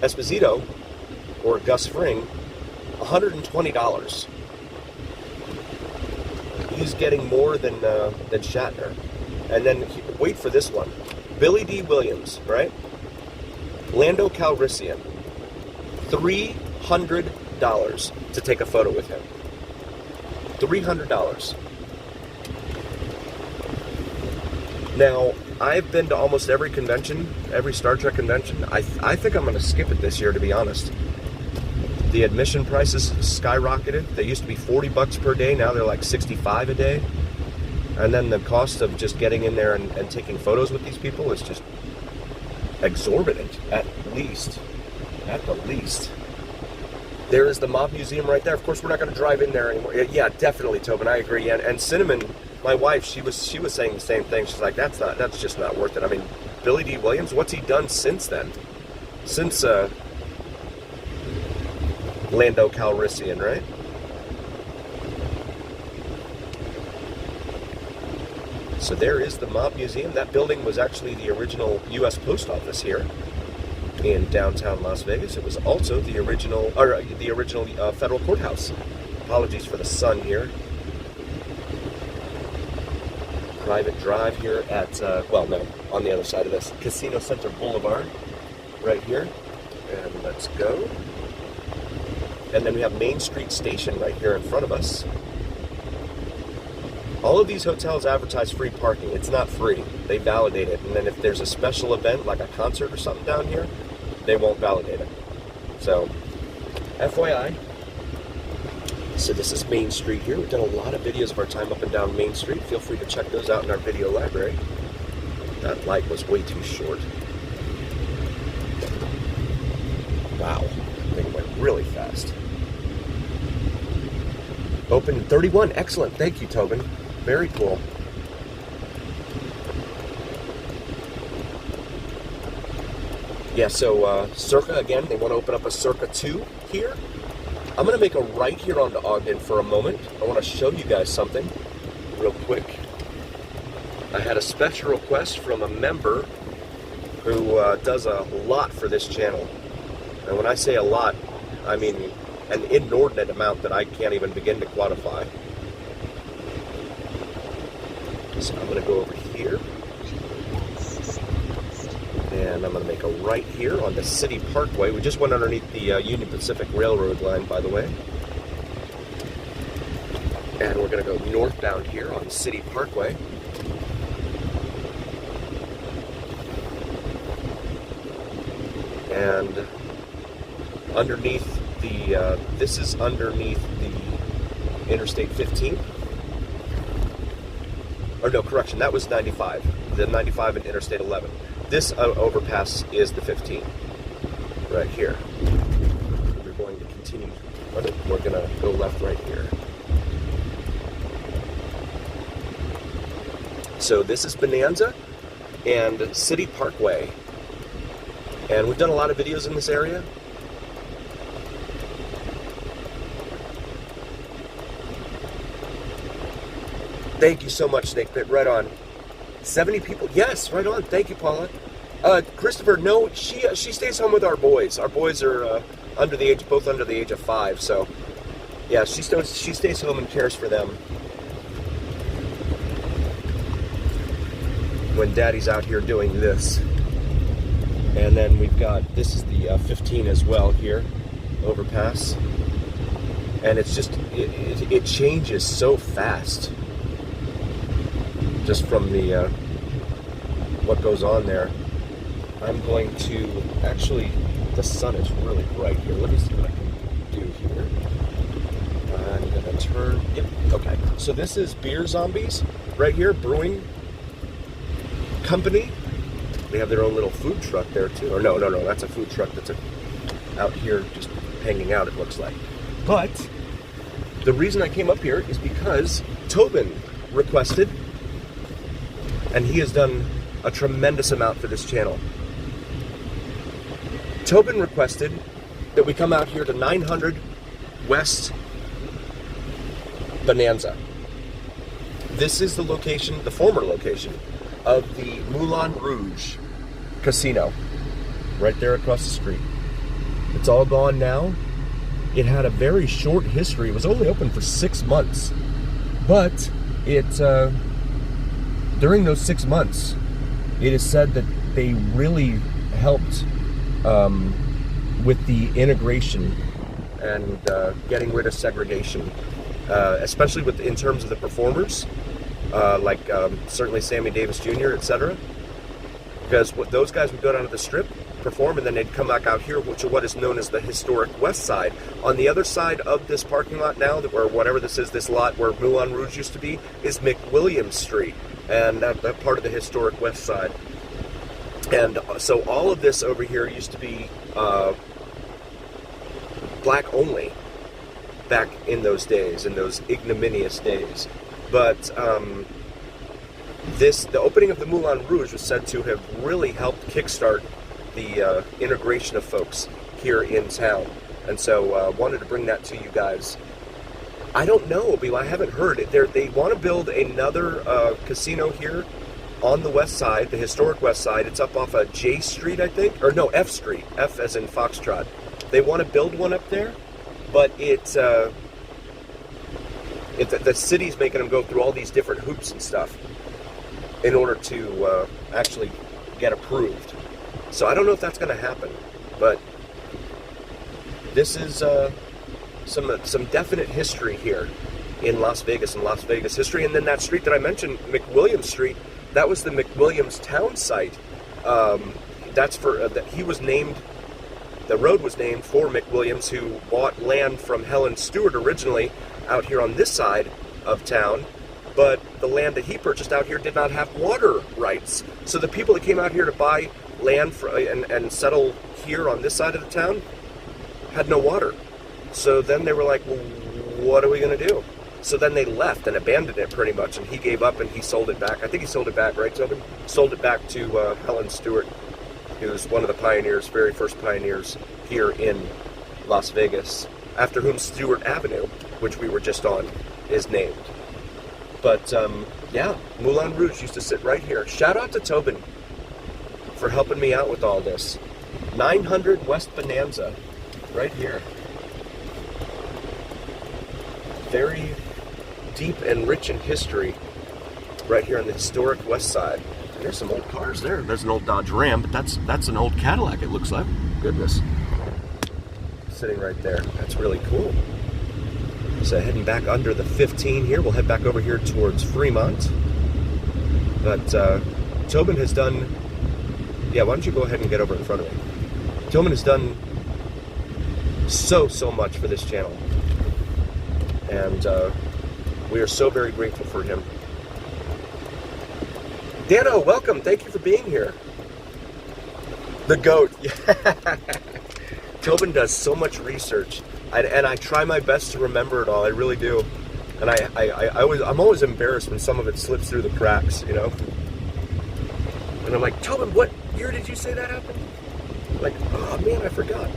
Esposito or Gus Fring, $120. He's getting more than Shatner. And then, wait for this one. Billy D. Williams, right? Lando Calrissian. $300 to take a photo with him. $300. Now, I've been to almost every convention, every Star Trek convention. I think I'm going to skip it this year, to be honest. The admission prices skyrocketed. They used to be $40 per day. Now they're like $65 a day. And then the cost of just getting in there and taking photos with these people is just exorbitant, at least. At the least. There is the Mob Museum right there. Of course, we're not going to drive in there anymore. Yeah, definitely, Tobin. I agree. And Cinnamon, my wife, she was saying the same thing. She's like, that's just not worth it. I mean, Billy D. Williams, what's he done since then? Since Lando Calrissian, right? So there is the Mob Museum. That building was actually the original U.S. Post Office here in downtown Las Vegas. It was also the original federal courthouse. Apologies for the sun here. Private drive here at, on the other side of this, Casino Center Boulevard, right here. And let's go. And then we have Main Street Station right here in front of us. All of these hotels advertise free parking. It's not free. They validate it. And then if there's a special event, like a concert or something down here, they won't validate it. So, FYI. So this is Main Street here. We've done a lot of videos of our time up and down Main Street. Feel free to check those out in our video library. That light was way too short. Wow. That thing went really fast. Open 31. Excellent. Thank you, Tobin. Very cool. Yeah, so Circa, again, they want to open up a Circa 2 here. I'm going to make a right here onto Ogden for a moment. I want to show you guys something real quick. I had a special request from a member who does a lot for this channel. And when I say a lot, I mean an inordinate amount that I can't even begin to quantify. So I'm going to go over here. And I'm going to make a right here on the City Parkway. We just went underneath the Union Pacific Railroad line, by the way. And we're going to go northbound here on City Parkway. And underneath the, this is underneath the Interstate 15. Or no, correction, that was 95. The 95 and Interstate 11. This overpass is the 15, right here. We're going to continue, we're going to go left right here. So this is Bonanza and City Parkway. And we've done a lot of videos in this area. Thank you so much, Snake Pit. Right on. 70 people. Yes, right on. Thank you, Paula. Christopher, no, she stays home with our boys. Our boys are both under the age of 5. So, yeah, she stays home and cares for them when Daddy's out here doing this. And then we've got, this is the 15 as well here, overpass. And it's just, it changes so fast. Just from the, what goes on there. I'm going to, actually, the sun is really bright here. Let me see what I can do here. I'm going to turn, yep, okay. So this is Beer Zombies, right here, brewing company. They have their own little food truck there too. Or no, that's a food truck that's out here just hanging out, it looks like. But the reason I came up here is because Tobin requested, and he has done a tremendous amount for this channel. Tobin requested that we come out here to 900 West Bonanza. This is the location, the former location, of the Moulin Rouge Casino, right there across the street. It's all gone now. It had a very short history. It was only open for 6 months. But during those 6 months, it is said that they really helped with the integration and getting rid of segregation, especially in terms of the performers, like certainly Sammy Davis Jr., etc. Because those guys would go down to the Strip, perform, and then they'd come back out here, which is what is known as the historic West Side. On the other side of this parking lot now, or whatever this is, this lot where Moulin Rouge used to be, is McWilliams Street, and that part of the historic West Side. And so all of this over here used to be black only back in those days, in those ignominious days. But the opening of the Moulin Rouge was said to have really helped kickstart the integration of folks here in town. And so wanted to bring that to you guys. I don't know, I haven't heard it. They want to build another casino here on the west side, the historic west side. It's up off of J Street, I think, or no, F Street, F as in Foxtrot. They want to build one up there, but the city's making them go through all these different hoops and stuff in order to actually get approved. So I don't know if that's going to happen, but this is some definite history here in Las Vegas and Las Vegas history. And then that street that I mentioned, McWilliams Street, that was the McWilliams town site. That's for he was named. The road was named for McWilliams, who bought land from Helen Stewart originally out here on this side of town. But the land that he purchased out here did not have water rights. So the people that came out here to buy land and settle here on this side of the town had no water. So then they were like, well, what are we going to do? So then they left and abandoned it pretty much, and he gave up and he sold it back. I think he sold it back, right, Tobin? Sold it back to Helen Stewart, who was one of the pioneers, very first pioneers here in Las Vegas, after whom Stewart Avenue, which we were just on, is named. But, yeah, Moulin Rouge used to sit right here. Shout out to Tobin for helping me out with all this. 900 West Bonanza, right here. Very deep and rich in history, right here on the historic West Side. And there's some old cars there. There's an old Dodge Ram, but that's an old Cadillac, it looks like. Goodness. Sitting right there. That's really cool. So heading back under the 15 here, we'll head back over here towards Fremont. But Tobin has done, yeah, why don't you go ahead and get over in front of me. Tobin has done so much for this channel. And we are so very grateful for him. Dano, welcome. Thank you for being here. The GOAT. Tobin does so much research. And I try my best to remember it all. I really do. And I'm always embarrassed when some of it slips through the cracks, you know? And I'm like, Tobin, what year did you say that happened? Like, oh man, I forgot.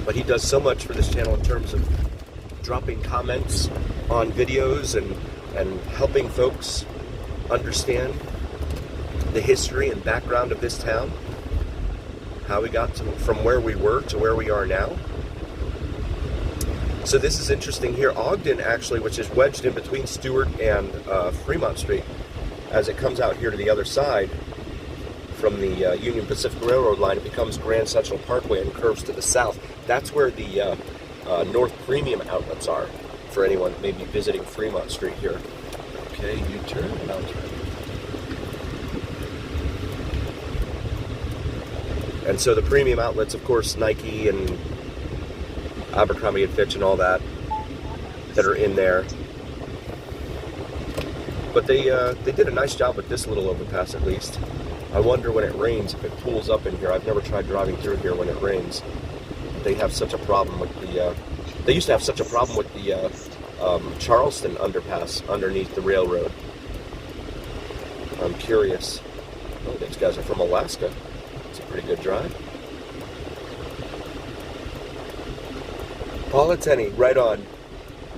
But he does so much for this channel in terms of dropping comments on videos and helping folks understand the history and background of this town. How we got from where we were to where we are now. So this is interesting here. Ogden, actually, which is wedged in between Stewart and Fremont Street, as it comes out here to the other side from the Union Pacific Railroad line, it becomes Grand Central Parkway and curves to the south. That's where the North Premium outlets are, for anyone maybe visiting Fremont Street here. Okay, U-turn and I'll turn. And so the premium outlets, of course, Nike and Abercrombie and Fitch and all that are in there. But they did a nice job with this little overpass, at least. I wonder when it rains if it pools up in here. I've never tried driving through here when it rains. They have such a problem with the. They used to have such a problem with the Charleston underpass underneath the railroad. I'm curious. Oh, these guys are from Alaska. It's a pretty good drive. Paula Tenney, right on.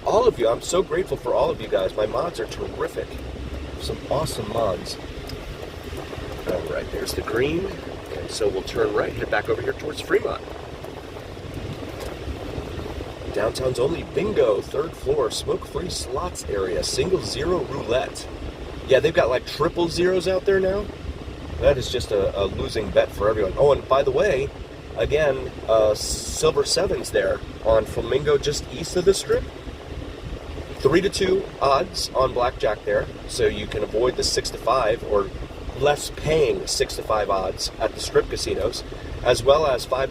All of you, I'm so grateful for all of you guys. My mods are terrific. Some awesome mods. All right, there's the green. And so we'll turn right, head back over here towards Fremont. Downtown's only bingo, third floor, smoke-free slots area, single zero roulette. Yeah, they've got like triple zeros out there now. That is just a losing bet for everyone. Oh, and by the way, again, Silver Sevens there on Flamingo just east of the Strip. 3-2 odds on blackjack there, so you can avoid the 6-5 or less paying 6-5 odds at the Strip casinos, as well as 5